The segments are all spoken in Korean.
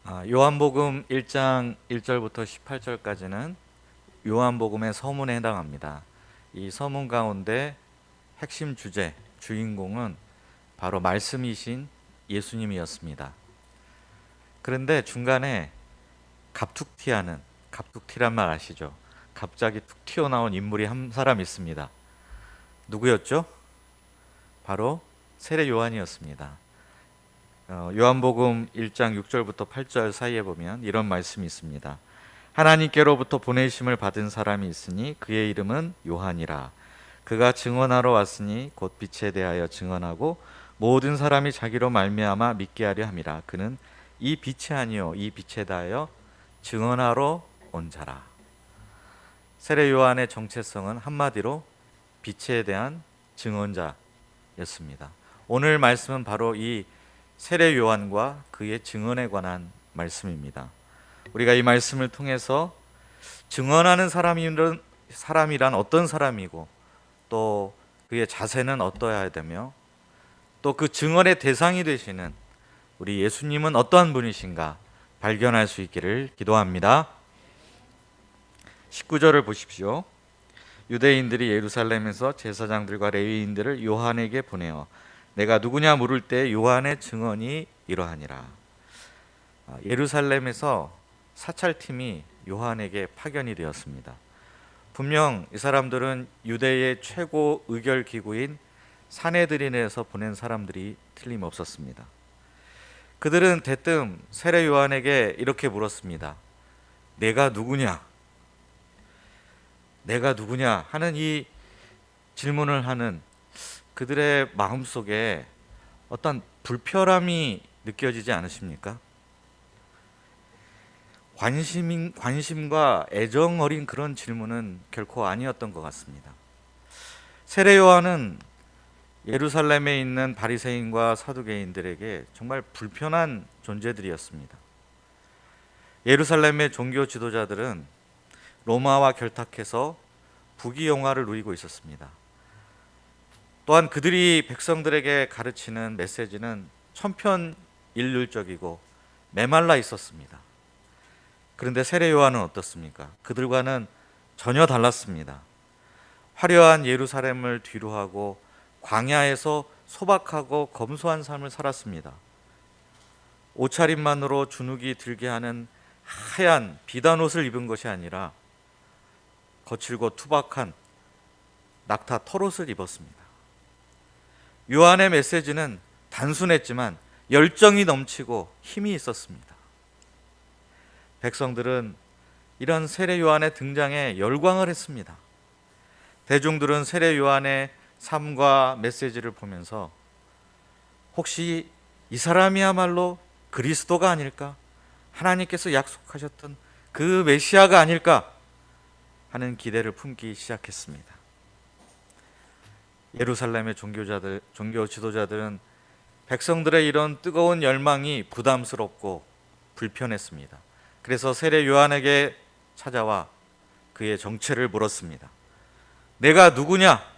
요한복음 1장 1절부터 18절까지는 요한복음의 서문에 해당합니다. 이 서문 가운데 핵심 주제, 주인공은 바로 말씀이신 예수님이었습니다. 그런데 중간에 갑툭튀란 말 아시죠? 갑자기 툭 튀어나온 인물이 한 사람 있습니다. 누구였죠? 바로 세례 요한이었습니다. 요한복음 1장 6절부터 8절 사이에 보면 이런 말씀이 있습니다. 하나님께로부터 보내심을 받은 사람이 있으니 그의 이름은 요한이라. 그가 증언하러 왔으니 곧 빛에 대하여 증언하고 모든 사람이 자기로 말미암아 믿게 하려 함이라. 그는 이 빛이 아니요 이 빛에 대하여 증언하러 온 자라. 세례 요한의 정체성은 한마디로 빛에 대한 증언자였습니다. 오늘 말씀은 바로 이 세례 요한과 그의 증언에 관한 말씀입니다. 우리가 이 말씀을 통해서 증언하는 사람이란 어떤 사람이고 또 그의 자세는 어떠해야 되며 또 그 증언의 대상이 되시는 우리 예수님은 어떠한 분이신가 발견할 수 있기를 기도합니다. 19절을 보십시오. 유대인들이 예루살렘에서 제사장들과 레위인들을 요한에게 보내어 내가 누구냐 물을 때 요한의 증언이 이러하니라. 예루살렘에서 사찰팀이 요한에게 파견이 되었습니다. 분명 이 사람들은 유대의 최고 의결 기구인 산헤드린에서 보낸 사람들이 틀림없었습니다. 그들은 대뜸 세례 요한에게 이렇게 물었습니다. 내가 누구냐? 내가 누구냐 하는 이 질문을 하는 그들의 마음속에 어떤 불편함이 느껴지지 않으십니까? 관심과 애정 어린 그런 질문은 결코 아니었던 것 같습니다. 세례 요한은 예루살렘에 있는 바리새인과 사두개인들에게 정말 불편한 존재들이었습니다. 예루살렘의 종교 지도자들은 로마와 결탁해서 부귀영화를 누리고 있었습니다. 또한 그들이 백성들에게 가르치는 메시지는 천편일률적이고 메말라 있었습니다. 그런데 세례 요한은 어떻습니까? 그들과는 전혀 달랐습니다. 화려한 예루살렘을 뒤로하고 광야에서 소박하고 검소한 삶을 살았습니다. 옷차림만으로 주눅이 들게 하는 하얀 비단 옷을 입은 것이 아니라 거칠고 투박한 낙타 털옷을 입었습니다. 요한의 메시지는 단순했지만 열정이 넘치고 힘이 있었습니다. 백성들은 이런 세례 요한의 등장에 열광을 했습니다. 대중들은 세례 요한의 삶과 메시지를 보면서 혹시 이 사람이야말로 그리스도가 아닐까? 하나님께서 약속하셨던 그 메시아가 아닐까? 하는 기대를 품기 시작했습니다. 예루살렘의 종교 지도자들은 백성들의 이런 뜨거운 열망이 부담스럽고 불편했습니다. 그래서 세례 요한에게 찾아와 그의 정체를 물었습니다. 내가 누구냐?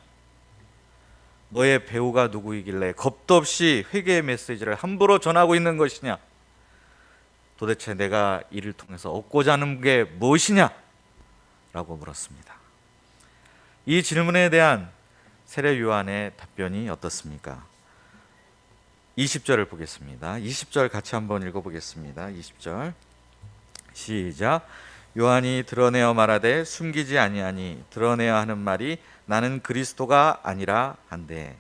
너의 배우가 누구이길래 겁도 없이 회개의 메시지를 함부로 전하고 있는 것이냐? 도대체 내가 이를 통해서 얻고자 하는 게 무엇이냐? 라고 물었습니다. 이 질문에 대한 세례 요한의 답변이 어떻습니까? 20절을 보겠습니다. 20절 같이 한번 읽어보겠습니다. 20절 시작. 요한이 드러내어 말하되 숨기지 아니하니 드러내야 하는 말이 나는 그리스도가 아니라 한데.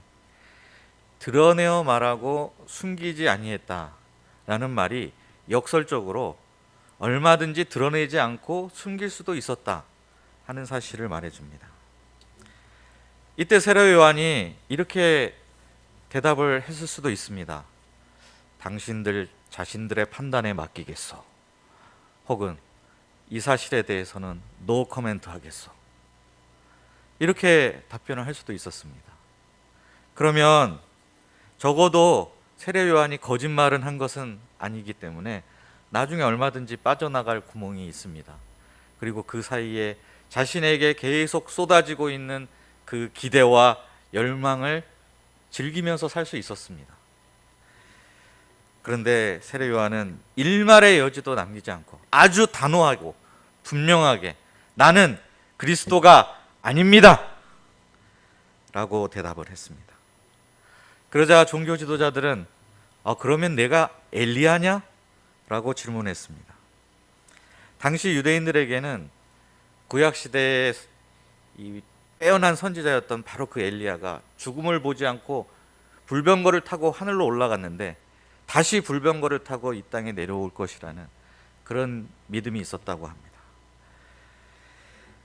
드러내어 말하고 숨기지 아니했다라는 말이 역설적으로 얼마든지 드러내지 않고 숨길 수도 있었다 하는 사실을 말해줍니다. 이때 세례 요한이 이렇게 대답을 했을 수도 있습니다. 당신들 자신들의 판단에 맡기겠소. 혹은 이 사실에 대해서는 노 코멘트 하겠소. 이렇게 답변을 할 수도 있었습니다. 그러면 적어도 세례 요한이 거짓말은 한 것은 아니기 때문에 나중에 얼마든지 빠져나갈 구멍이 있습니다. 그리고 그 사이에 자신에게 계속 쏟아지고 있는 그 기대와 열망을 즐기면서 살 수 있었습니다. 그런데 세례 요한은 일말의 여지도 남기지 않고 아주 단호하고 분명하게 나는 그리스도가 아닙니다 라고 대답을 했습니다. 그러자 종교 지도자들은 그러면 내가 엘리야냐? 라고 질문했습니다. 당시 유대인들에게는 구약시대의 이 빼어난 선지자였던 바로 그 엘리야가 죽음을 보지 않고 불병거를 타고 하늘로 올라갔는데 다시 불병거를 타고 이 땅에 내려올 것이라는 그런 믿음이 있었다고 합니다.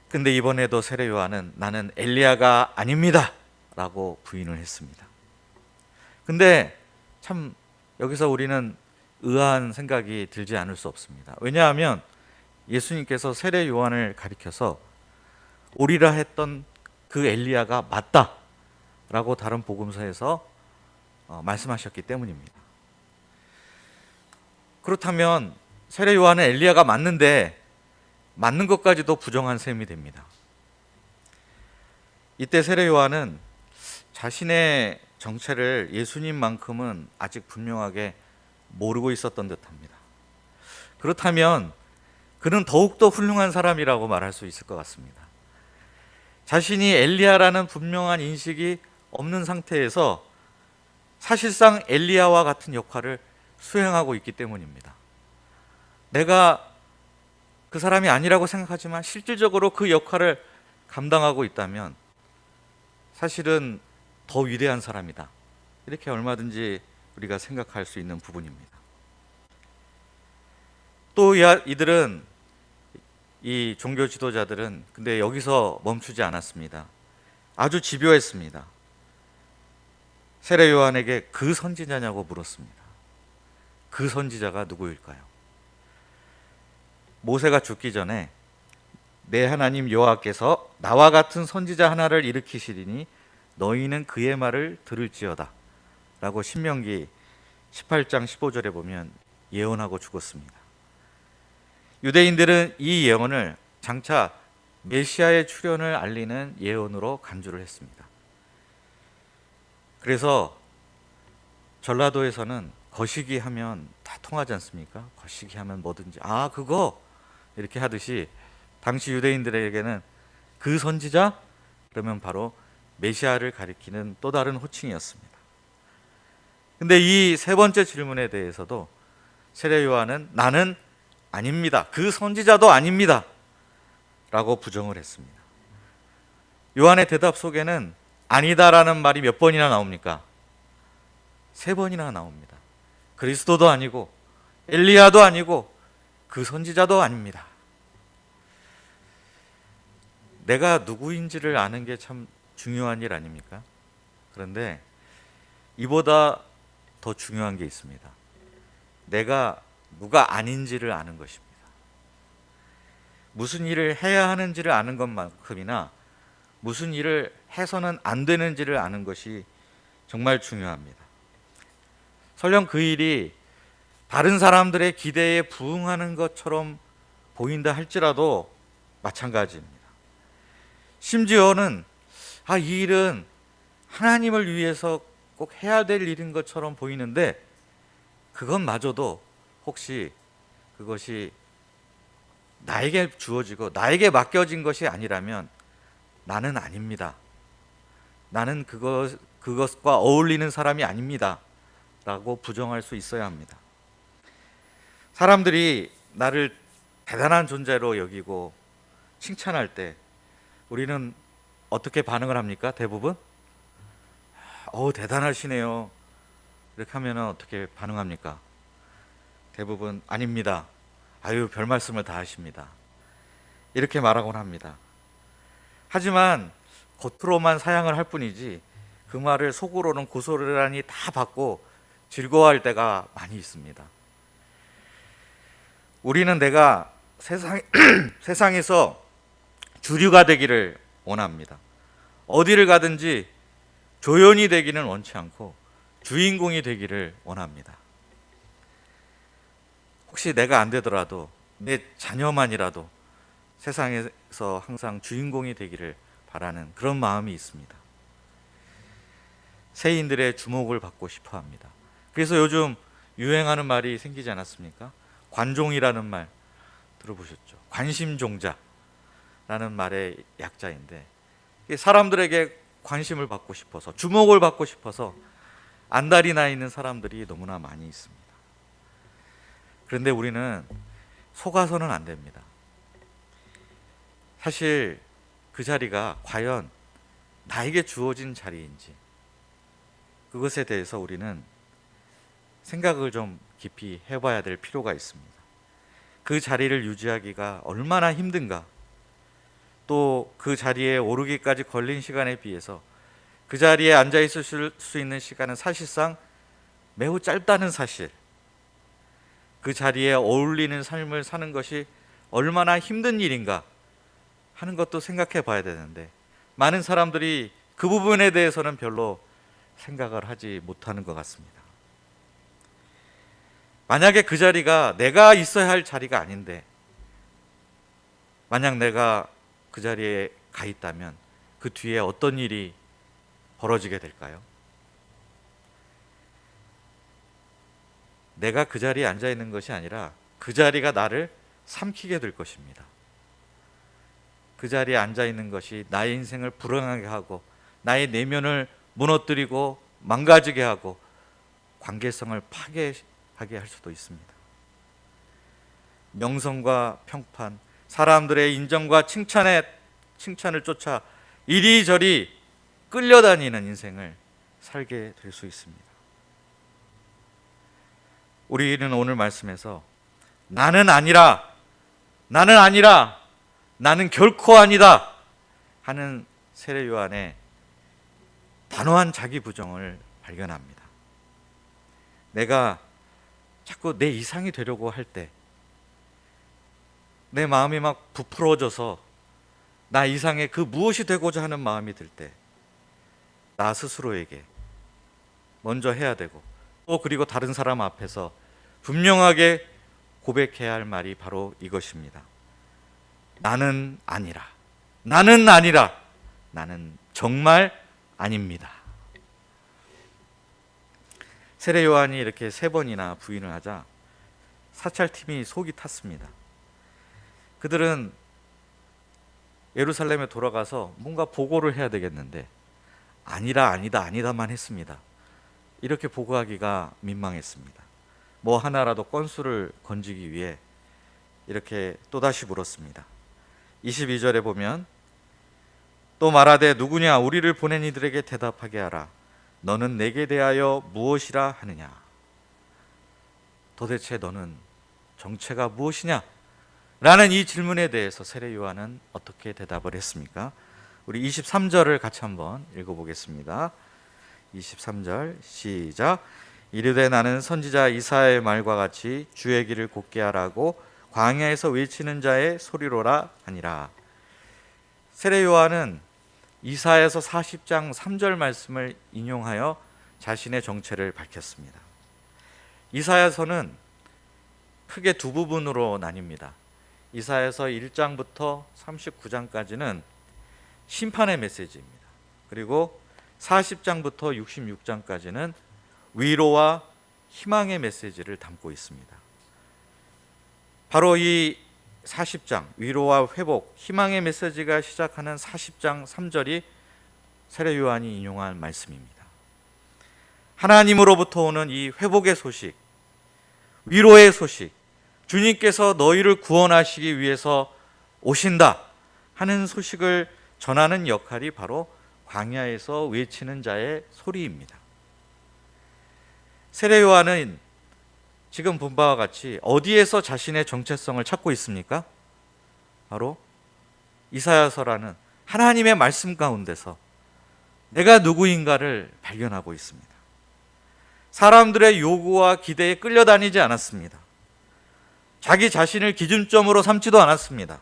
근데 이번에도 세례 요한은 나는 엘리야가 아닙니다 라고 부인을 했습니다. 근데 참 여기서 우리는 의아한 생각이 들지 않을 수 없습니다. 왜냐하면 예수님께서 세례 요한을 가리켜서 오리라 했던 그 엘리야가 맞다 라고 다른 복음서에서 말씀하셨기 때문입니다. 그렇다면 세례 요한은 엘리야가 맞는데 맞는 것까지도 부정한 셈이 됩니다. 이때 세례 요한은 자신의 정체를 예수님만큼은 아직 분명하게 모르고 있었던 듯합니다. 그렇다면 그는 더욱더 훌륭한 사람이라고 말할 수 있을 것 같습니다. 자신이 엘리야라는 분명한 인식이 없는 상태에서 사실상 엘리야와 같은 역할을 수행하고 있기 때문입니다. 내가 그 사람이 아니라고 생각하지만 실질적으로 그 역할을 감당하고 있다면 사실은 더 위대한 사람이다. 이렇게 얼마든지 우리가 생각할 수 있는 부분입니다. 또 이들은, 이 종교 지도자들은 근데 여기서 멈추지 않았습니다. 아주 집요했습니다. 세례 요한에게 그 선지자냐고 물었습니다. 그 선지자가 누구일까요? 모세가 죽기 전에 내 하나님 여호와께서 나와 같은 선지자 하나를 일으키시리니 너희는 그의 말을 들을지어다 라고 신명기 18장 15절에 보면 예언하고 죽었습니다. 유대인들은 이 예언을 장차 메시아의 출현을 알리는 예언으로 간주를 했습니다. 그래서 전라도에서는 거시기 하면 다 통하지 않습니까? 거시기 하면 뭐든지 그거 이렇게 하듯이 당시 유대인들에게는 그 선지자? 그러면 바로 메시아를 가리키는 또 다른 호칭이었습니다. 근데 이 세 번째 질문에 대해서도 세례 요한은 나는 아닙니다. 그 선지자도 아닙니다. 라고 부정을 했습니다. 요한의 대답 속에는 아니다라는 말이 몇 번이나 나옵니까? 3번이나 나옵니다. 그리스도도 아니고 엘리야도 아니고 그 선지자도 아닙니다. 내가 누구인지를 아는 게 참 중요한 일 아닙니까? 그런데 이보다 더 중요한 게 있습니다. 내가 누가 아닌지를 아는 것입니다. 무슨 일을 해야 하는지를 아는 것만큼이나 무슨 일을 해서는 안 되는지를 아는 것이 정말 중요합니다. 설령 그 일이 다른 사람들의 기대에 부응하는 것처럼 보인다 할지라도 마찬가지입니다. 심지어는 이 일은 하나님을 위해서 꼭 해야 될 일인 것처럼 보이는데 그것마저도 혹시 그것이 나에게 주어지고 나에게 맡겨진 것이 아니라면 나는 아닙니다. 나는 그것과 어울리는 사람이 아닙니다. 라고 부정할 수 있어야 합니다. 사람들이 나를 대단한 존재로 여기고 칭찬할 때 우리는 어떻게 반응을 합니까? 대부분 대단하시네요 이렇게 하면 어떻게 반응합니까? 대부분 아닙니다. 별 말씀을 다 하십니다. 이렇게 말하곤 합니다. 하지만 겉으로만 사양을 할 뿐이지 그 말을 속으로는 고스란히 다 받고 즐거워할 때가 많이 있습니다. 우리는 내가 세상에서 주류가 되기를 원합니다. 어디를 가든지 조연이 되기는 원치 않고 주인공이 되기를 원합니다. 혹시 내가 안 되더라도 내 자녀만이라도 세상에서 항상 주인공이 되기를 바라는 그런 마음이 있습니다. 세인들의 주목을 받고 싶어 합니다. 그래서 요즘 유행하는 말이 생기지 않았습니까? 관종이라는 말 들어보셨죠? 관심종자라는 말의 약자인데, 사람들에게 관심을 받고 싶어서, 주목을 받고 싶어서 안달이 나 있는 사람들이 너무나 많이 있습니다. 그런데 우리는 속아서는 안 됩니다. 사실 그 자리가 과연 나에게 주어진 자리인지, 그것에 대해서 우리는 생각을 좀 깊이 해봐야 될 필요가 있습니다. 그 자리를 유지하기가 얼마나 힘든가, 또 그 자리에 오르기까지 걸린 시간에 비해서 그 자리에 앉아 있을 수 있는 시간은 사실상 매우 짧다는 사실, 그 자리에 어울리는 삶을 사는 것이 얼마나 힘든 일인가 하는 것도 생각해 봐야 되는데, 많은 사람들이 그 부분에 대해서는 별로 생각을 하지 못하는 것 같습니다. 만약에 그 자리가 내가 있어야 할 자리가 아닌데, 만약 내가 그 자리에 가 있다면 그 뒤에 어떤 일이 벌어지게 될까요? 내가 그 자리에 앉아 있는 것이 아니라 그 자리가 나를 삼키게 될 것입니다. 그 자리에 앉아 있는 것이 나의 인생을 불행하게 하고, 나의 내면을 무너뜨리고 망가지게 하고, 관계성을 파괴하게 할 수도 있습니다. 명성과 평판, 사람들의 인정과 칭찬을 쫓아 이리저리 끌려다니는 인생을 살게 될 수 있습니다. 우리는 오늘 말씀에서 나는 아니라, 나는 결코 아니다 하는 세례 요한의 단호한 자기 부정을 발견합니다. 내가 자꾸 내 이상이 되려고 할 때, 내 마음이 막 부풀어져서 나 이상의 그 무엇이 되고자 하는 마음이 들 때, 나 스스로에게 먼저 해야 되고, 또 그리고 다른 사람 앞에서 분명하게 고백해야 할 말이 바로 이것입니다. 나는 아니라, 나는 정말 아닙니다. 세례 요한이 이렇게 3번이나 부인을 하자 사찰팀이 속이 탔습니다. 그들은 예루살렘에 돌아가서 뭔가 보고를 해야 되겠는데, 아니다만 했습니다. 이렇게 보고하기가 민망했습니다. 뭐 하나라도 건수를 건지기 위해 이렇게 또다시 물었습니다. 22절에 보면, 또 말하되 누구냐, 우리를 보낸 이들에게 대답하게 하라. 너는 내게 대하여 무엇이라 하느냐? 도대체 너는 정체가 무엇이냐? 라는 이 질문에 대해서 세례 요한은 어떻게 대답을 했습니까? 우리 23절을 같이 한번 읽어보겠습니다. 23절 시작. 이르되 나는 선지자 이사야의 말과 같이 주의 길을 곧게 하라고 광야에서 외치는 자의 소리로라 하니라. 세례 요한은 이사야서 40장 3절 말씀을 인용하여 자신의 정체를 밝혔습니다. 이사야서는 크게 두 부분으로 나뉩니다. 이사야서 1장부터 39장까지는 심판의 메시지입니다. 그리고 40장부터 66장까지는 위로와 희망의 메시지를 담고 있습니다. 바로 이 40장, 위로와 회복, 희망의 메시지가 시작하는 40장 3절이 세례 요한이 인용한 말씀입니다. 하나님으로부터 오는 이 회복의 소식, 위로의 소식, 주님께서 너희를 구원하시기 위해서 오신다 하는 소식을 전하는 역할이 바로 광야에서 외치는 자의 소리입니다. 세례 요한은 지금 본 바와 같이 어디에서 자신의 정체성을 찾고 있습니까? 바로 이사야서라는 하나님의 말씀 가운데서 내가 누구인가를 발견하고 있습니다. 사람들의 요구와 기대에 끌려다니지 않았습니다. 자기 자신을 기준점으로 삼지도 않았습니다.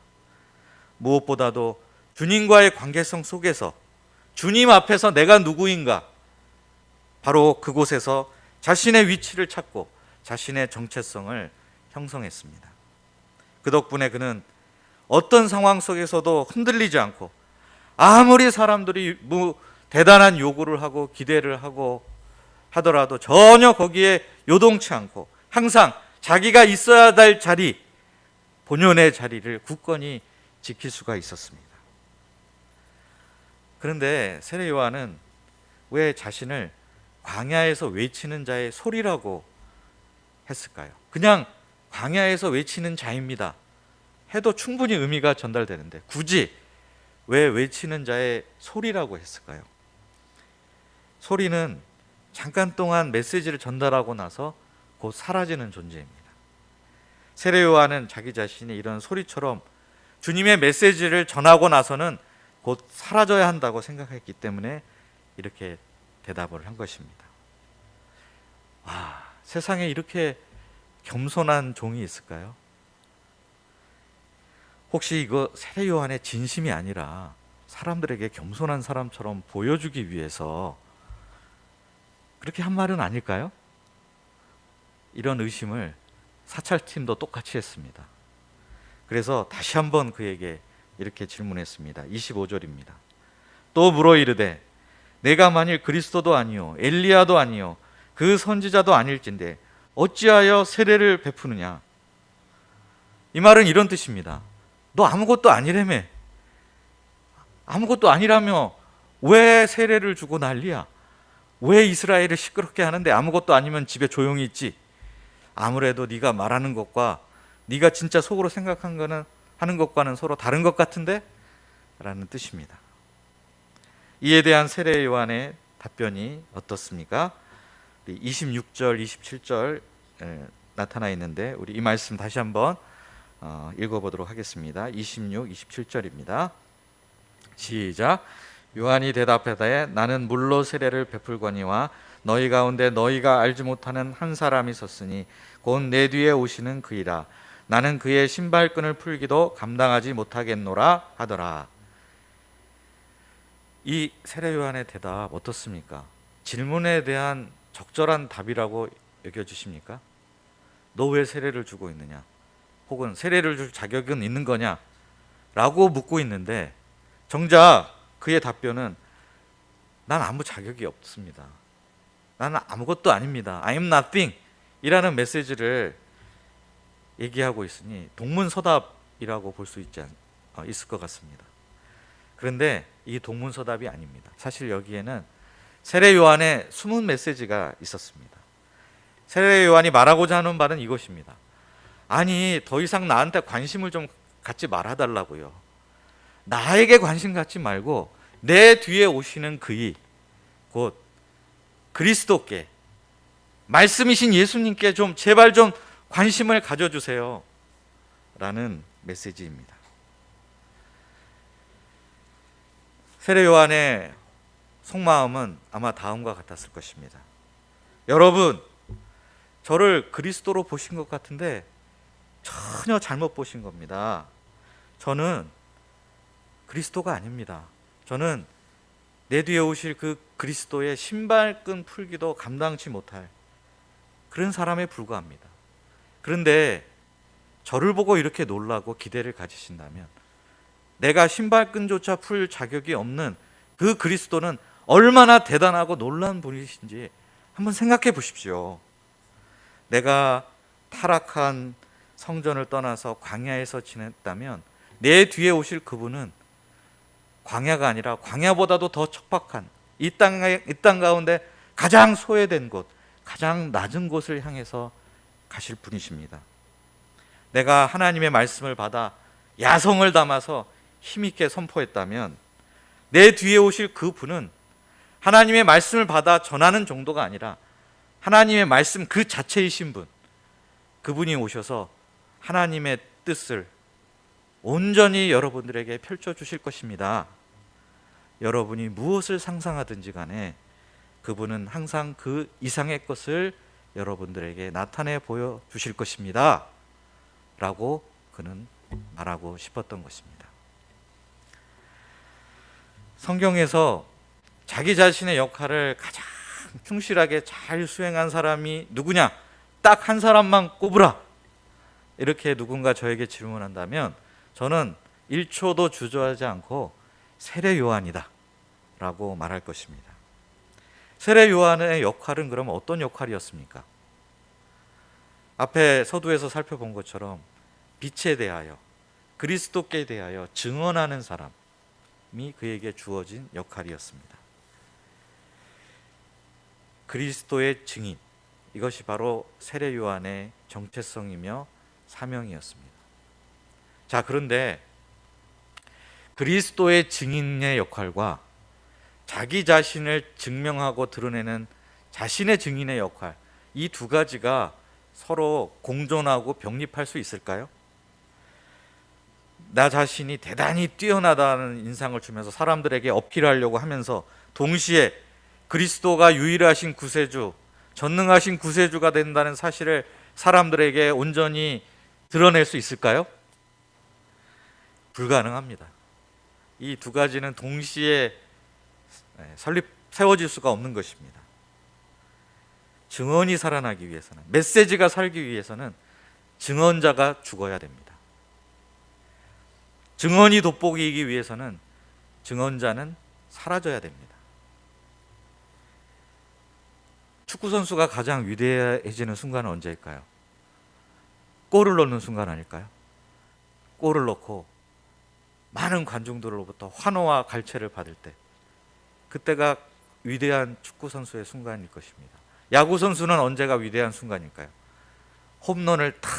무엇보다도 주님과의 관계성 속에서 주님 앞에서 내가 누구인가, 바로 그곳에서 자신의 위치를 찾고 자신의 정체성을 형성했습니다. 그 덕분에 그는 어떤 상황 속에서도 흔들리지 않고, 아무리 사람들이 대단한 요구를 하고 기대를 하고 하더라도 전혀 거기에 요동치 않고 항상 자기가 있어야 될 자리, 본연의 자리를 굳건히 지킬 수가 있었습니다. 그런데 세례 요한은 왜 자신을 광야에서 외치는 자의 소리라고 했을까요? 그냥 광야에서 외치는 자입니다 해도 충분히 의미가 전달되는데 굳이 왜 외치는 자의 소리라고 했을까요? 소리는 잠깐 동안 메시지를 전달하고 나서 곧 사라지는 존재입니다. 세례 요한은 자기 자신이 이런 소리처럼 주님의 메시지를 전하고 나서는 곧 사라져야 한다고 생각했기 때문에 이렇게 대답을 한 것입니다. 와, 세상에 이렇게 겸손한 종이 있을까요? 혹시 이거 세례 요한의 진심이 아니라 사람들에게 겸손한 사람처럼 보여주기 위해서 그렇게 한 말은 아닐까요? 이런 의심을 사찰팀도 똑같이 했습니다. 그래서 다시 한번 그에게 이렇게 질문했습니다. 25절입니다. 또 물어 이르되 내가 만일 그리스도도 아니요 엘리야도 아니요 그 선지자도 아닐진데 어찌하여 세례를 베푸느냐. 이 말은 이런 뜻입니다. 너 아무것도 아니라며. 아무것도 아니라며 왜 세례를 주고 난리야? 왜 이스라엘을 시끄럽게 하는데 아무것도 아니면 집에 조용히 있지? 아무래도 네가 말하는 것과 네가 진짜 속으로 생각한 거는 하는 것과는 서로 다른 것 같은데? 라는 뜻입니다. 이에 대한 세례 요한의 답변이 어떻습니까? 26절, 27절 나타나 있는데 우리 이 말씀 다시 한번 읽어보도록 하겠습니다. 26, 27절입니다. 시작. 요한이 대답하되 나는 물로 세례를 베풀거니와 너희 가운데 너희가 알지 못하는 한 사람이 섰으니 곧 내 뒤에 오시는 그이라. 나는 그의 신발끈을 풀기도 감당하지 못하겠노라 하더라. 이 세례 요한의 대답 어떻습니까? 질문에 대한 적절한 답이라고 여겨주십니까? 너 왜 세례를 주고 있느냐? 혹은 세례를 줄 자격은 있는 거냐? 라고 묻고 있는데 정작 그의 답변은 난 아무 자격이 없습니다. 나는 아무것도 아닙니다. I am nothing 이라는 메시지를 얘기하고 있으니 동문서답이라고 볼 수 있을 것 같습니다. 그런데 이 동문서답이 아닙니다. 사실 여기에는 세례 요한의 숨은 메시지가 있었습니다. 세례 요한이 말하고자 하는 바는 이것입니다. 아니, 더 이상 나한테 관심을 좀 갖지 말아달라고요. 나에게 관심 갖지 말고 내 뒤에 오시는 그이, 곧 그리스도께, 말씀이신 예수님께 좀 제발 좀 관심을 가져주세요 라는 메시지입니다. 세례 요한의 속마음은 아마 다음과 같았을 것입니다. 여러분, 저를 그리스도로 보신 것 같은데 전혀 잘못 보신 겁니다. 저는 그리스도가 아닙니다. 저는 내 뒤에 오실 그 그리스도의 신발끈 풀기도 감당치 못할 그런 사람에 불과합니다. 그런데 저를 보고 이렇게 놀라고 기대를 가지신다면 내가 신발끈조차 풀 자격이 없는 그 그리스도는 얼마나 대단하고 놀라운 분이신지 한번 생각해 보십시오. 내가 타락한 성전을 떠나서 광야에서 지냈다면 내 뒤에 오실 그분은 광야가 아니라 광야보다도 더 척박한 이 땅 가운데 가장 소외된 곳, 가장 낮은 곳을 향해서 가실 분이십니다. 내가 하나님의 말씀을 받아 야성을 담아서 힘있게 선포했다면 내 뒤에 오실 그 분은 하나님의 말씀을 받아 전하는 정도가 아니라 하나님의 말씀 그 자체이신 분, 그분이 오셔서 하나님의 뜻을 온전히 여러분들에게 펼쳐주실 것입니다. 여러분이 무엇을 상상하든지 간에 그분은 항상 그 이상의 것을 여러분들에게 나타내 보여주실 것입니다 라고 그는 말하고 싶었던 것입니다. 성경에서 자기 자신의 역할을 가장 충실하게 잘 수행한 사람이 누구냐? 딱 한 사람만 꼽으라. 이렇게 누군가 저에게 질문한다면 저는 1초도 주저하지 않고 세례 요한이다 라고 말할 것입니다. 세례 요한의 역할은 그러면 어떤 역할이었습니까? 앞에 서두에서 살펴본 것처럼 빛에 대하여, 그리스도께 대하여 증언하는 사람이 그에게 주어진 역할이었습니다. 그리스도의 증인, 이것이 바로 세례 요한의 정체성이며 사명이었습니다. 자, 그런데 그리스도의 증인의 역할과 자기 자신을 증명하고 드러내는 자신의 증인의 역할, 이 두 가지가 서로 공존하고 병립할 수 있을까요? 나 자신이 대단히 뛰어나다는 인상을 주면서 사람들에게 어필하려고 하면서 동시에 그리스도가 유일하신 구세주, 전능하신 구세주가 된다는 사실을 사람들에게 온전히 드러낼 수 있을까요? 불가능합니다. 이 두 가지는 동시에 세워질 수가 없는 것입니다. 증언이 살아나기 위해서는, 메시지가 살기 위해서는 증언자가 죽어야 됩니다. 증언이 돋보이기 위해서는 증언자는 사라져야 됩니다. 축구 선수가 가장 위대해지는 순간은 언제일까요? 골을 넣는 순간 아닐까요? 골을 넣고 많은 관중들로부터 환호와 갈채를 받을 때, 그때가 위대한 축구 선수의 순간일 것입니다. 야구 선수는 언제가 위대한 순간일까요? 홈런을 탁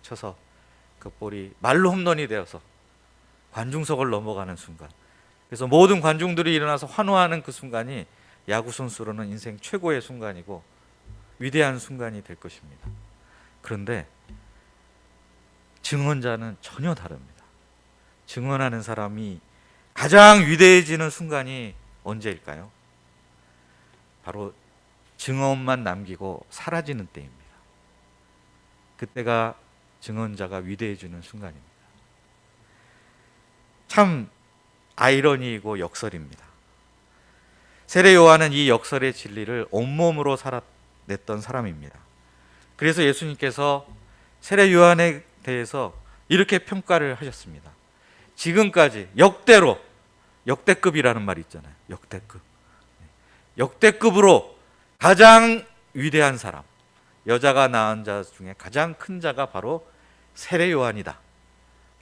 쳐서 그 볼이 말로 홈런이 되어서 관중석을 넘어가는 순간, 그래서 모든 관중들이 일어나서 환호하는 그 순간이 야구 선수로는 인생 최고의 순간이고 위대한 순간이 될 것입니다. 그런데 증언자는 전혀 다릅니다. 증언하는 사람이 가장 위대해지는 순간이 언제일까요? 바로 증언만 남기고 사라지는 때입니다. 그때가 증언자가 위대해지는 순간입니다. 참 아이러니이고 역설입니다. 세례 요한은 이 역설의 진리를 온몸으로 살아냈던 사람입니다. 그래서 예수님께서 세례 요한에 대해서 이렇게 평가를 하셨습니다. 지금까지 역대급이라는 말이 있잖아요. 역대급으로 가장 위대한 사람, 여자가 낳은 자 중에 가장 큰 자가 바로 세례 요한이다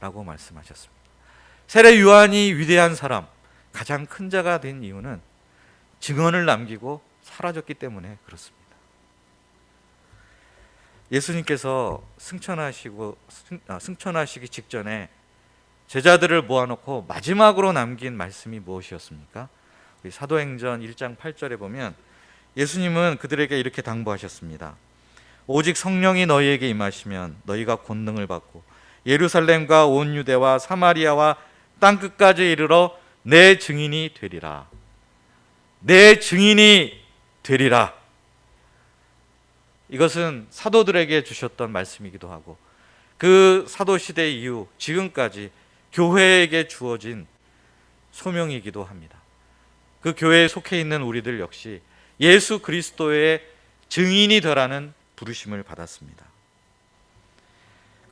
라고 말씀하셨습니다. 세례 요한이 위대한 사람, 가장 큰 자가 된 이유는 증언을 남기고 사라졌기 때문에 그렇습니다. 예수님께서 승천하시기 직전에 제자들을 모아놓고 마지막으로 남긴 말씀이 무엇이었습니까? 우리 사도행전 1장 8절에 보면 예수님은 그들에게 이렇게 당부하셨습니다. 오직 성령이 너희에게 임하시면 너희가 권능을 받고 예루살렘과 온 유대와 사마리아와 땅끝까지 이르러 내 증인이 되리라. 내 증인이 되리라. 이것은 사도들에게 주셨던 말씀이기도 하고 그 사도 시대 이후 지금까지 교회에게 주어진 소명이기도 합니다. 그 교회에 속해 있는 우리들 역시 예수 그리스도의 증인이 되라는 부르심을 받았습니다.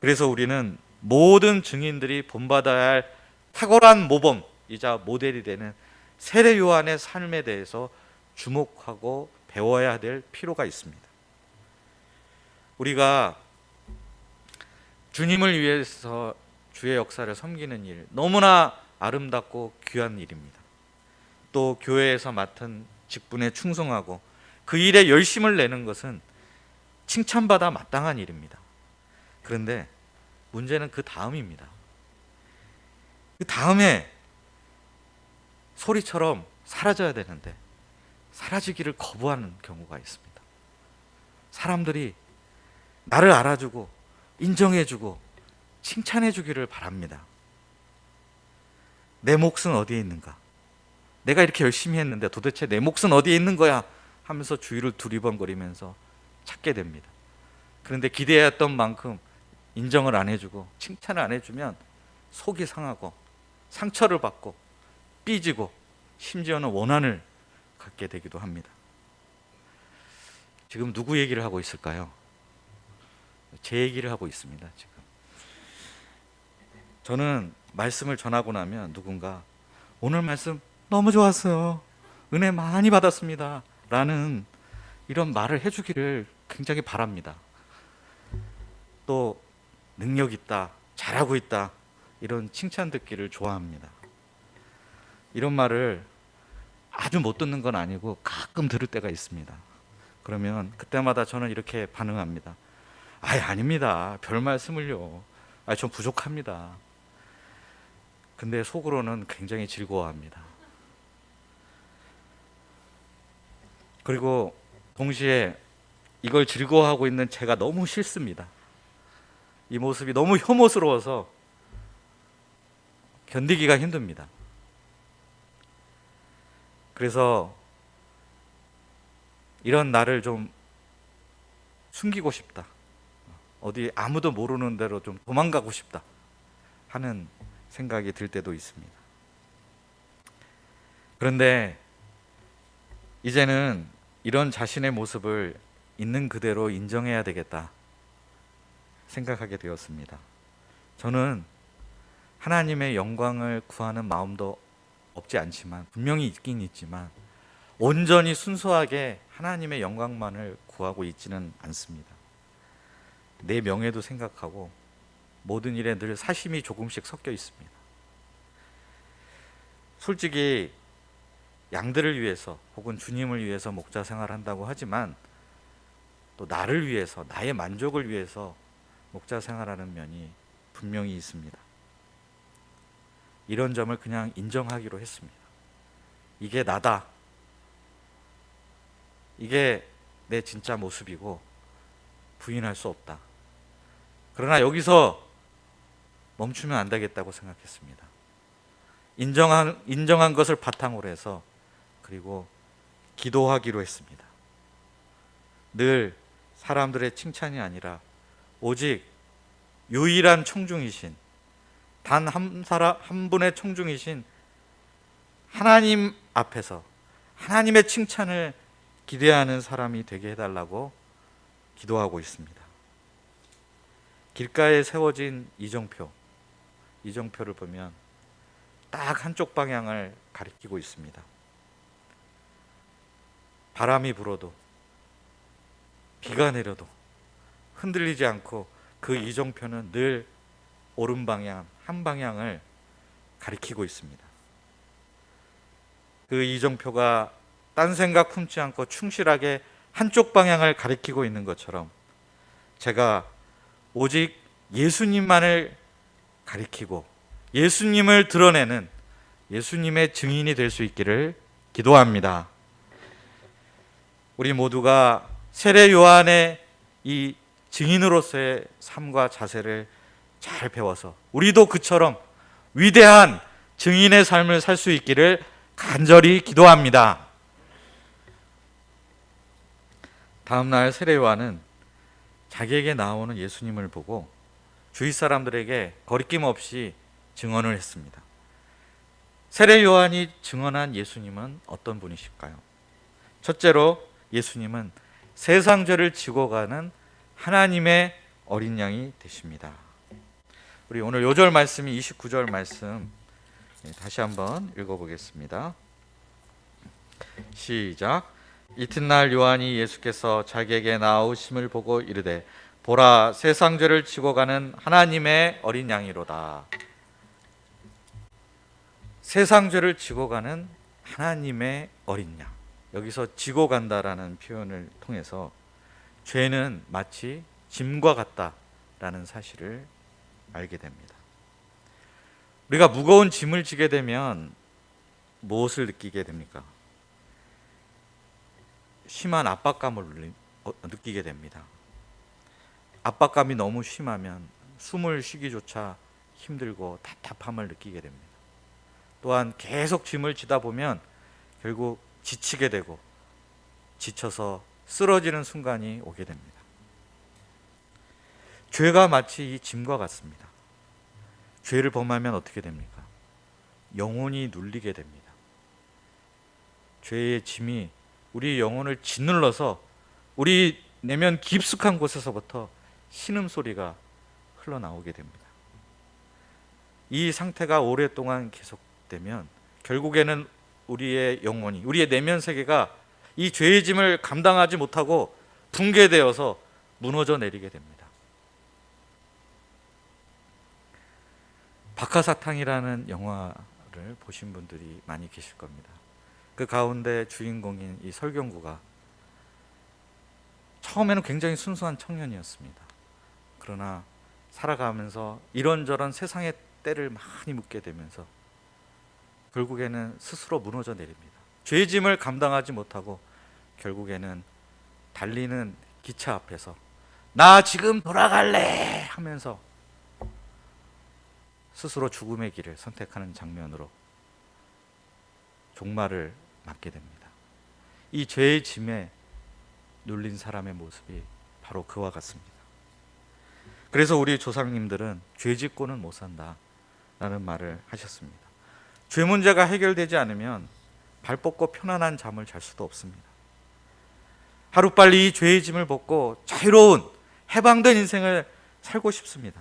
그래서 우리는 모든 증인들이 본받아야 할 탁월한 모범이자 모델이 되는 세례 요한의 삶에 대해서 주목하고 배워야 될 필요가 있습니다. 우리가 주님을 위해서 주의 역사를 섬기는 일, 너무나 아름답고 귀한 일입니다. 또 교회에서 맡은 직분에 충성하고 그 일에 열심을 내는 것은 칭찬받아 마땅한 일입니다. 그런데 문제는 그 다음입니다. 그 다음에 소리처럼 사라져야 되는데 사라지기를 거부하는 경우가 있습니다. 사람들이 나를 알아주고 인정해주고 칭찬해주기를 바랍니다. 내 몫은 어디에 있는가? 내가 이렇게 열심히 했는데 도대체 내 몫은 어디에 있는 거야? 하면서 주위를 두리번거리면서 찾게 됩니다. 그런데 기대했던 만큼 인정을 안 해주고 칭찬을 안 해주면 속이 상하고 상처를 받고 삐지고 심지어는 원한을 갖게 되기도 합니다. 지금 누구 얘기를 하고 있을까요? 제 얘기를 하고 있습니다. 지금 저는 말씀을 전하고 나면 누군가 오늘 말씀 너무 좋았어요. 은혜 많이 받았습니다. 라는 이런 말을 해주기를 굉장히 바랍니다. 또 능력 있다, 잘하고 있다, 이런 칭찬 듣기를 좋아합니다. 이런 말을 아주 못 듣는 건 아니고 가끔 들을 때가 있습니다. 그러면 그때마다 저는 이렇게 반응합니다. 아닙니다. 별 말씀을요. 전 부족합니다. 근데 속으로는 굉장히 즐거워합니다. 그리고 동시에 이걸 즐거워하고 있는 제가 너무 싫습니다. 이 모습이 너무 혐오스러워서 견디기가 힘듭니다. 그래서 이런 나를 좀 숨기고 싶다, 어디 아무도 모르는 대로 좀 도망가고 싶다 하는 생각이 들 때도 있습니다. 그런데 이제는 이런 자신의 모습을 있는 그대로 인정해야 되겠다 생각하게 되었습니다. 저는 하나님의 영광을 구하는 마음도 없지 않지만, 분명히 있긴 있지만 온전히 순수하게 하나님의 영광만을 구하고 있지는 않습니다. 내 명예도 생각하고 모든 일에 늘 사심이 조금씩 섞여 있습니다. 솔직히 양들을 위해서 혹은 주님을 위해서 목자 생활한다고 하지만 또 나를 위해서, 나의 만족을 위해서 목자 생활하는 면이 분명히 있습니다. 이런 점을 그냥 인정하기로 했습니다. 이게 나다, 이게 내 진짜 모습이고 부인할 수 없다. 그러나 여기서 멈추면 안 되겠다고 생각했습니다. 인정한 것을 바탕으로 해서 그리고 기도하기로 했습니다. 늘 사람들의 칭찬이 아니라 오직 유일한 청중이신, 단 한 분의 청중이신 하나님 앞에서 하나님의 칭찬을 기대하는 사람이 되게 해달라고 기도하고 있습니다. 길가에 세워진 이정표를 보면 딱 한쪽 방향을 가리키고 있습니다. 바람이 불어도 비가 내려도 흔들리지 않고 그 이정표는 늘 오른 방향, 한 방향을 가리키고 있습니다. 그 이정표가 딴 생각 품지 않고 충실하게 한쪽 방향을 가리키고 있는 것처럼 제가 오직 예수님만을 가리키고 예수님을 드러내는 예수님의 증인이 될 수 있기를 기도합니다. 우리 모두가 세례 요한의 이 증인으로서의 삶과 자세를 잘 배워서 우리도 그처럼 위대한 증인의 삶을 살 수 있기를 간절히 기도합니다. 다음 날 세례 요한은 자기에게 나오는 예수님을 보고 주위 사람들에게 거리낌 없이 증언을 했습니다. 세례 요한이 증언한 예수님은 어떤 분이실까요? 첫째로 예수님은 세상 죄를 지고 가는 하나님의 어린 양이 되십니다. 우리 오늘 요절 말씀이 29절 말씀 다시 한번 읽어보겠습니다. 시작. 이튿날 요한이 예수께서 자기에게 나오심을 보고 이르되 보라, 세상 죄를 지고 가는 하나님의 어린 양이로다. 세상 죄를 지고 가는 하나님의 어린 양. 여기서 지고 간다라는 표현을 통해서 죄는 마치 짐과 같다라는 사실을 알게 됩니다. 우리가 무거운 짐을 지게 되면 무엇을 느끼게 됩니까? 심한 압박감을 느끼게 됩니다. 압박감이 너무 심하면 숨을 쉬기조차 힘들고 답답함을 느끼게 됩니다. 또한 계속 짐을 지다 보면 결국 지치게 되고 지쳐서 쓰러지는 순간이 오게 됩니다. 죄가 마치 이 짐과 같습니다. 죄를 범하면 어떻게 됩니까? 영혼이 눌리게 됩니다. 죄의 짐이 우리 영혼을 짓눌러서 우리 내면 깊숙한 곳에서부터 신음소리가 흘러나오게 됩니다. 이 상태가 오랫동안 계속되면 결국에는 우리의 영혼이, 우리의 내면 세계가 이 죄의 짐을 감당하지 못하고 붕괴되어서 무너져 내리게 됩니다. 박하사탕이라는 영화를 보신 분들이 많이 계실 겁니다. 그 가운데 주인공인 이 설경구가 처음에는 굉장히 순수한 청년이었습니다. 그러나 살아가면서 이런저런 세상의 때를 많이 묻게 되면서 결국에는 스스로 무너져 내립니다. 죄의 짐을 감당하지 못하고 결국에는 달리는 기차 앞에서 나 지금 돌아갈래 하면서 스스로 죽음의 길을 선택하는 장면으로 종말을 맞게 됩니다. 이 죄의 짐에 눌린 사람의 모습이 바로 그와 같습니다. 그래서 우리 조상님들은 죄 짓고는 못 산다 라는 말을 하셨습니다. 죄 문제가 해결되지 않으면 발 뻗고 편안한 잠을 잘 수도 없습니다. 하루빨리 이 죄의 짐을 벗고 자유로운 해방된 인생을 살고 싶습니다.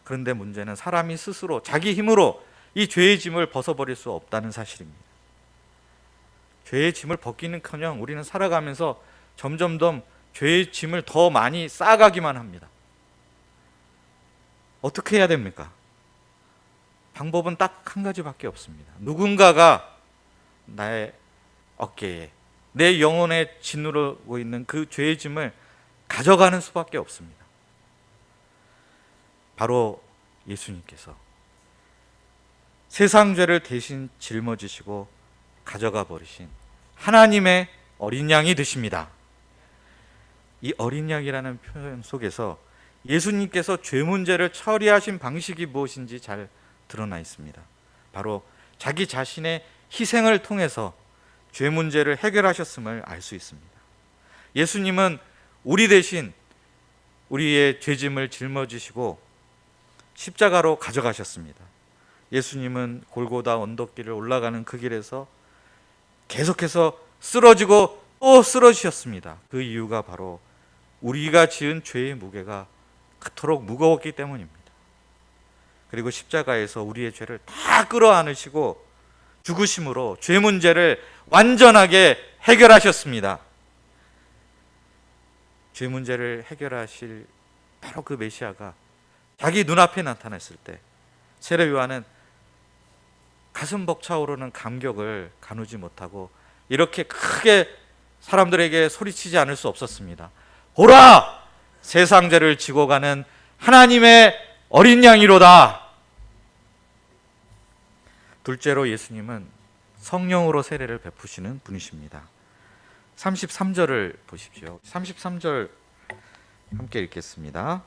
그런데 문제는 사람이 스스로 자기 힘으로 이 죄의 짐을 벗어버릴 수 없다는 사실입니다. 죄의 짐을 벗기는커녕 우리는 살아가면서 점점점 죄의 짐을 더 많이 쌓아가기만 합니다. 어떻게 해야 됩니까? 방법은 딱 한 가지밖에 없습니다. 누군가가 나의 어깨에 내 영혼에 짓누르고 있는 그 죄의 짐을 가져가는 수밖에 없습니다. 바로 예수님께서 세상 죄를 대신 짊어지시고 가져가 버리신 하나님의 어린 양이 되십니다. 이 어린 양이라는 표현 속에서 예수님께서 죄 문제를 처리하신 방식이 무엇인지 잘 드러나 있습니다. 바로 자기 자신의 희생을 통해서 죄 문제를 해결하셨음을 알 수 있습니다. 예수님은 우리 대신 우리의 죄짐을 짊어지시고 십자가로 가져가셨습니다. 예수님은 골고다 언덕길을 올라가는 그 길에서 계속해서 쓰러지고 또 쓰러지셨습니다. 그 이유가 바로 우리가 지은 죄의 무게가 그토록 무거웠기 때문입니다. 그리고 십자가에서 우리의 죄를 다 끌어안으시고 죽으심으로 죄 문제를 완전하게 해결하셨습니다. 죄 문제를 해결하실 바로 그 메시아가 자기 눈앞에 나타났을 때 세례 요한은 가슴 벅차오르는 감격을 가누지 못하고 이렇게 크게 사람들에게 소리치지 않을 수 없었습니다. 보라! 세상 죄를 지고 가는 하나님의 어린 양이로다. 둘째로 예수님은 성령으로 세례를 베푸시는 분이십니다. 33절을 보십시오. 33절 함께 읽겠습니다.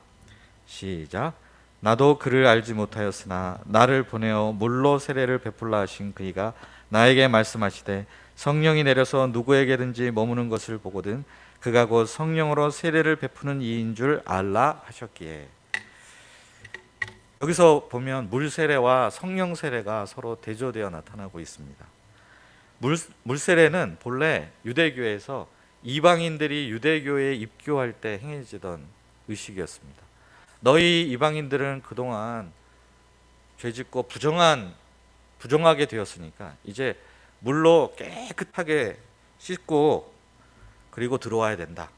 시작. 나도 그를 알지 못하였으나 나를 보내어 물로 세례를 베풀라 하신 그이가 나에게 말씀하시되 성령이 내려서 누구에게든지 머무는 것을 보거든 그가 곧 성령으로 세례를 베푸는 이인 줄 알라 하셨기에. 여기서 보면 물 세례와 성령 세례가 서로 대조되어 나타나고 있습니다. 물 세례는 본래 유대교에서 이방인들이 유대교에 입교할 때 행해지던 의식이었습니다. 너희 이방인들은 그동안 죄짓고 부정하게 되었으니까 이제 물로 깨끗하게 씻고 그리고 들어와야 된다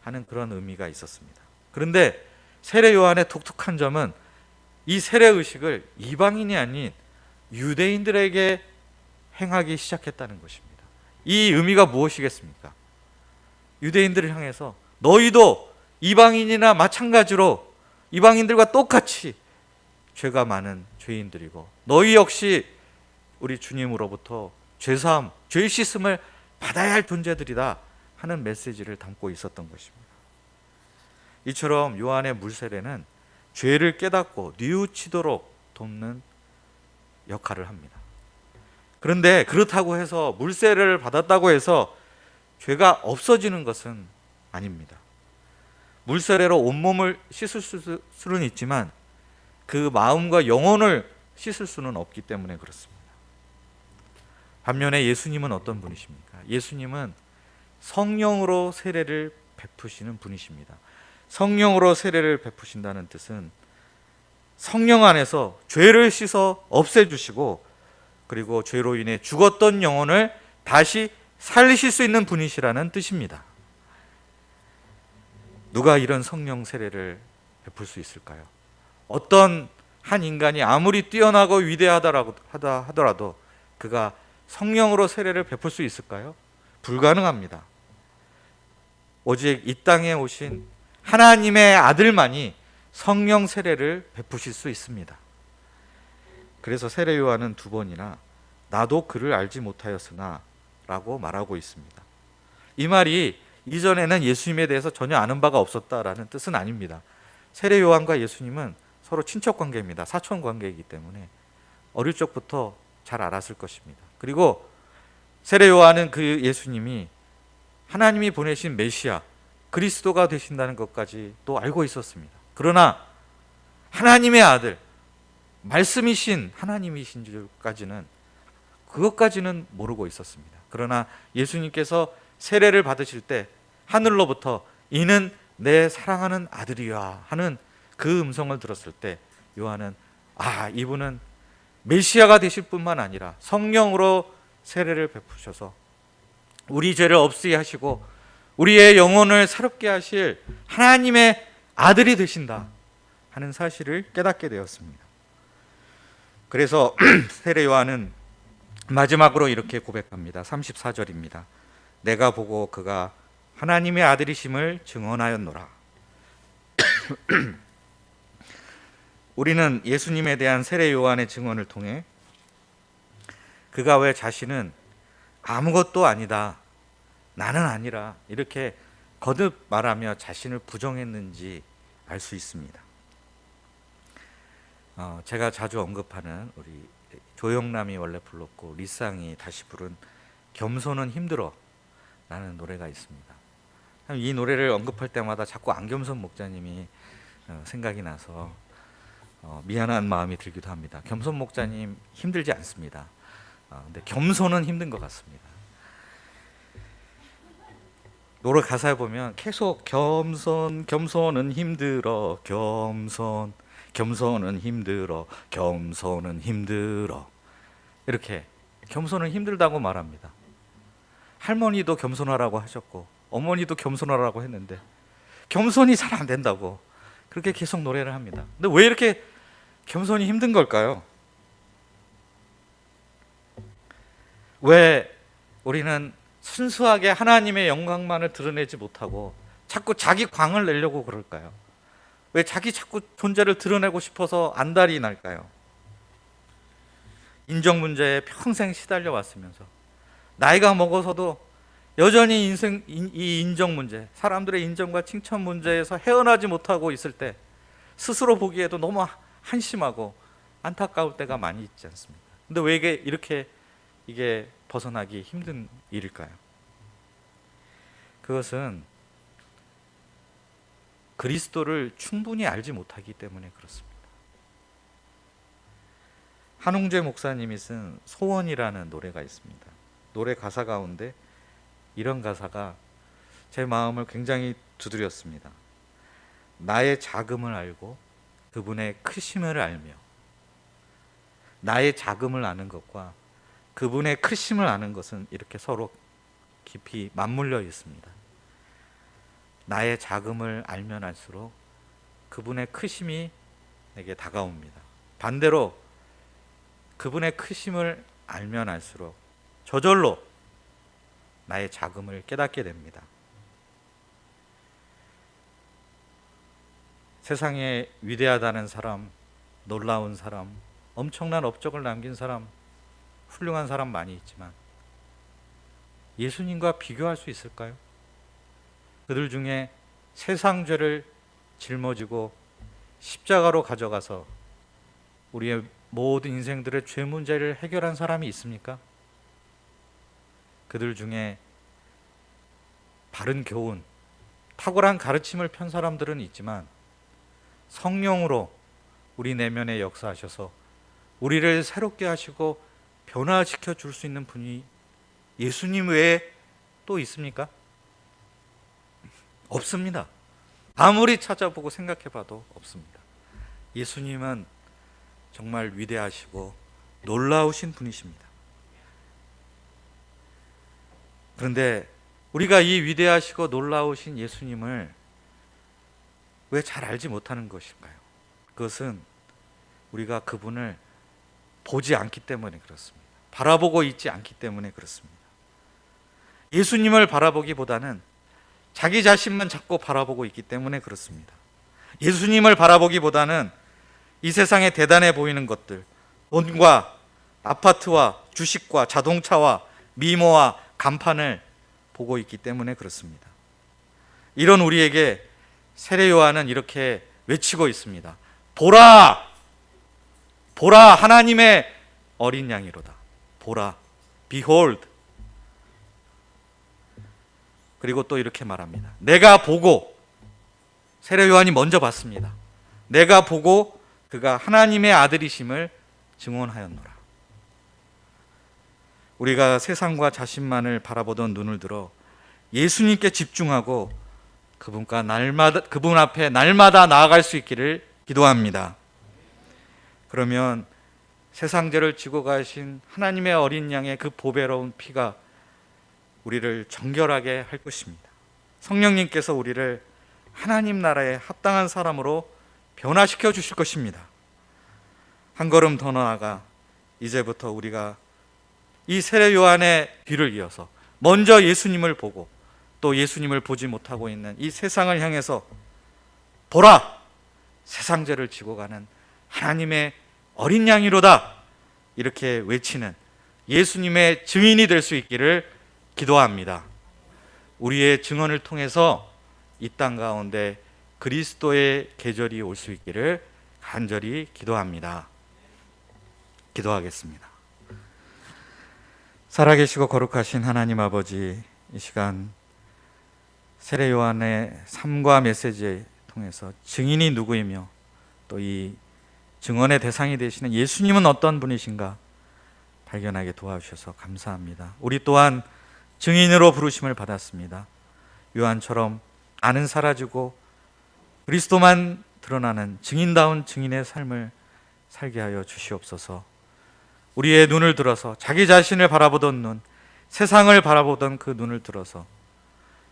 하는 그런 의미가 있었습니다. 그런데 세례 요한의 독특한 점은 이 세례 의식을 이방인이 아닌 유대인들에게 행하기 시작했다는 것입니다. 이 의미가 무엇이겠습니까? 유대인들을 향해서 너희도 이방인이나 마찬가지로 이방인들과 똑같이 죄가 많은 죄인들이고 너희 역시 우리 주님으로부터 죄사함, 죄 씻음을 받아야 할 존재들이다 하는 메시지를 담고 있었던 것입니다. 이처럼 요한의 물세례는 죄를 깨닫고 뉘우치도록 돕는 역할을 합니다. 그런데 그렇다고 해서 물세례를 받았다고 해서 죄가 없어지는 것은 아닙니다. 물세례로 온몸을 씻을 수는 있지만 그 마음과 영혼을 씻을 수는 없기 때문에 그렇습니다. 반면에 예수님은 어떤 분이십니까? 예수님은 성령으로 세례를 베푸시는 분이십니다. 성령으로 세례를 베푸신다는 뜻은 성령 안에서 죄를 씻어 없애주시고 그리고 죄로 인해 죽었던 영혼을 다시 살리실 수 있는 분이시라는 뜻입니다. 누가 이런 성령 세례를 베풀 수 있을까요? 어떤 한 인간이 아무리 뛰어나고 위대하더라도 그가 성령으로 세례를 베풀 수 있을까요? 불가능합니다. 오직 이 땅에 오신 하나님의 아들만이 성령 세례를 베푸실 수 있습니다. 그래서 세례 요한은 2번이나 나도 그를 알지 못하였으나 라고 말하고 있습니다. 이 말이 이전에는 예수님에 대해서 전혀 아는 바가 없었다라는 뜻은 아닙니다. 세례 요한과 예수님은 서로 친척 관계입니다. 사촌 관계이기 때문에 어릴 적부터 잘 알았을 것입니다. 그리고 세례 요한은 그 예수님이 하나님이 보내신 메시아 그리스도가 되신다는 것까지 또 알고 있었습니다. 그러나 하나님의 아들 말씀이신 하나님이신 줄까지는 그것까지는 모르고 있었습니다. 그러나 예수님께서 세례를 받으실 때 하늘로부터 이는 내 사랑하는 아들이야 하는 그 음성을 들었을 때 요한은 이분은 메시아가 되실 뿐만 아니라 성령으로 세례를 베푸셔서 우리 죄를 없애게 하시고 우리의 영혼을 새롭게 하실 하나님의 아들이 되신다 하는 사실을 깨닫게 되었습니다. 그래서 세례 요한은 마지막으로 이렇게 고백합니다. 34절입니다. 내가 보고 그가 하나님의 아들이심을 증언하였노라. 우리는 예수님에 대한 세례 요한의 증언을 통해 그가 왜 자신은 아무것도 아니다, 나는 아니라 이렇게 거듭 말하며 자신을 부정했는지 알 수 있습니다. 제가 자주 언급하는 우리 조영남이 원래 불렀고 리쌍이 다시 부른 겸손은 힘들어 라는 노래가 있습니다. 이 노래를 언급할 때마다 자꾸 안겸선 목자님이 생각이 나서 미안한 마음이 들기도 합니다. 겸손 목자님 힘들지 않습니다. 근데 겸손은 힘든 것 같습니다. 노래 가사에 보면 계속 겸손은 힘들어, 겸손은 힘들어, 겸손은 힘들어 이렇게 겸손은 힘들다고 말합니다. 할머니도 겸손하라고 하셨고 어머니도 겸손하라고 했는데 겸손이 잘 안 된다고 그렇게 계속 노래를 합니다. 근데 왜 이렇게 겸손이 힘든 걸까요? 왜 우리는 순수하게 하나님의 영광만을 드러내지 못하고 자꾸 자기 광을 내려고 그럴까요? 왜 자꾸 존재를 드러내고 싶어서 안달이 날까요? 인정 문제에 평생 시달려 왔으면서 나이가 먹어서도 여전히 이 인정 문제, 사람들의 인정과 칭찬 문제에서 헤어나지 못하고 있을 때 스스로 보기에도 너무 한심하고 안타까울 때가 많이 있지 않습니까? 근데 왜 이게 벗어나기 힘든 일일까요? 그것은 그리스도를 충분히 알지 못하기 때문에 그렇습니다. 한웅재 목사님이 쓴 소원이라는 노래가 있습니다. 노래 가사 가운데 이런 가사가 제 마음을 굉장히 두드렸습니다. 나의 작음을 알고 그분의 크심을 알며, 나의 작음을 아는 것과 그분의 크심을 아는 것은 이렇게 서로 깊이 맞물려 있습니다. 나의 작음을 알면 알수록 그분의 크심이 내게 다가옵니다. 반대로 그분의 크심을 알면 알수록 저절로 나의 작음을 깨닫게 됩니다. 세상에 위대하다는 사람, 놀라운 사람, 엄청난 업적을 남긴 사람, 훌륭한 사람 많이 있지만 예수님과 비교할 수 있을까요? 그들 중에 세상 죄를 짊어지고 십자가로 가져가서 우리의 모든 인생들의 죄 문제를 해결한 사람이 있습니까? 그들 중에 바른 교훈, 탁월한 가르침을 편 사람들은 있지만 성령으로 우리 내면에 역사하셔서 우리를 새롭게 하시고 변화시켜 줄 수 있는 분이 예수님 외에 또 있습니까? 없습니다. 아무리 찾아보고 생각해봐도 없습니다. 예수님은 정말 위대하시고 놀라우신 분이십니다. 그런데 우리가 이 위대하시고 놀라우신 예수님을 왜 잘 알지 못하는 것인가요? 그것은 우리가 그분을 보지 않기 때문에 그렇습니다. 바라보고 있지 않기 때문에 그렇습니다. 예수님을 바라보기보다는 자기 자신만 자꾸 바라보고 있기 때문에 그렇습니다. 예수님을 바라보기보다는 이 세상에 대단해 보이는 것들, 돈과 아파트와 주식과 자동차와 미모와 간판을 보고 있기 때문에 그렇습니다. 이런 우리에게 세례 요한은 이렇게 외치고 있습니다. 보라! 보라! 하나님의 어린 양이로다. 보라! Behold! 그리고 또 이렇게 말합니다. 내가 보고, 세례 요한이 먼저 봤습니다. 내가 보고 그가 하나님의 아들이심을 증언하였노라. 우리가 세상과 자신만을 바라보던 눈을 들어 예수님께 집중하고 그분 앞에 날마다 나아갈 수 있기를 기도합니다. 그러면 세상 죄를 지고 가신 하나님의 어린 양의 그 보배로운 피가 우리를 정결하게 할 것입니다. 성령님께서 우리를 하나님 나라에 합당한 사람으로 변화시켜 주실 것입니다. 한 걸음 더 나아가 이제부터 우리가 이 세례 요한의 뒤를 이어서 먼저 예수님을 보고 또 예수님을 보지 못하고 있는 이 세상을 향해서 보라! 세상 죄를 지고 가는 하나님의 어린 양이로다! 이렇게 외치는 예수님의 증인이 될 수 있기를 기도합니다. 우리의 증언을 통해서 이 땅 가운데 그리스도의 계절이 올 수 있기를 간절히 기도합니다. 기도하겠습니다. 살아계시고 거룩하신 하나님 아버지, 이 시간 세례 요한의 삶과 메시지에 통해서 증인이 누구이며 또 이 증언의 대상이 되시는 예수님은 어떤 분이신가 발견하게 도와주셔서 감사합니다. 우리 또한 증인으로 부르심을 받았습니다. 요한처럼 나는 사라지고 그리스도만 드러나는 증인다운 증인의 삶을 살게 하여 주시옵소서. 우리의 눈을 들어서 자기 자신을 바라보던 눈, 세상을 바라보던 그 눈을 들어서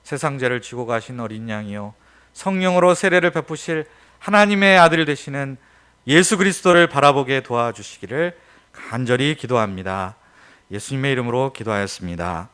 세상 죄를 지고 가신 어린 양이요 성령으로 세례를 베푸실 하나님의 아들 되시는 예수 그리스도를 바라보게 도와주시기를 간절히 기도합니다. 예수님의 이름으로 기도하였습니다.